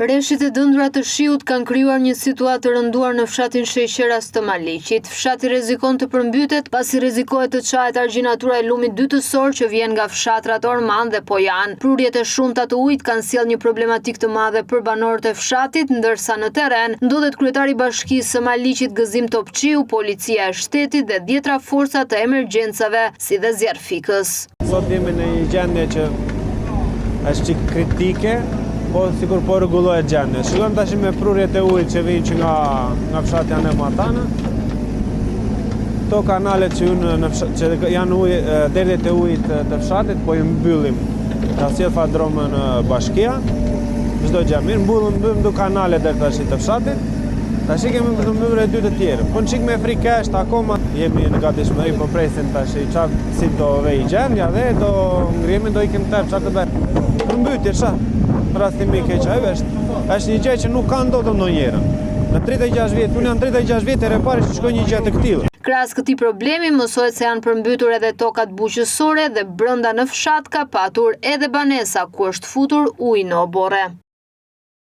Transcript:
Rreshtit e dëndura të shiut kanë krijuar një situatë të rënduar në fshatin Sheqeras të Maliqit. Fshati rrezikon të përmbytet pasi rrezikohet të çahet argjinatura e lumit dytësor që vjen nga fshatrat Orman dhe Pojan. Prurjet e shumta të ujit kanë sjellë një problematik të madhe për banorët e fshatit, ndërsa në terren ndodhet kryetari i Bashkisë së Maliqit Gëzim Topçiu, policia e shtetit dhe 10 forca të emergjencave, si dhe zjarfikës. Sot jemi në një gjendje që është çik kritike, po sikur po rregullohet gjendja. Shikojmë tash me prurjet e ujit që vijnë që nga fshati janë Matana. Këto kanalet që janë derët e ujit të fshatit, po i mbyllim. Ta sjell fadromën bashkia. Çdo gjë mirë, mbyllim do kanale deri tash të fshatit. Tash kemi të mbyllur dy të tjerë. Po çik me frikë është akoma jemi në gatishmëri, po presim tash çfarë si do vej gjendja dhe do ngrihemi, do ikim tërë çfarë të bëj. Përmbytje çfarë? Rastimi keq është një gjë që nuk ka ndodhur ndonjëherë. Në 36 vjet, unë jam 36 vjet e repari që shkoj një gjë të këtillë. Krahas këtij problemi, mësohet se janë përmbytur edhe tokat bujqësore dhe brenda në fshat ka patur edhe banesa ku është futur ujë në oborre.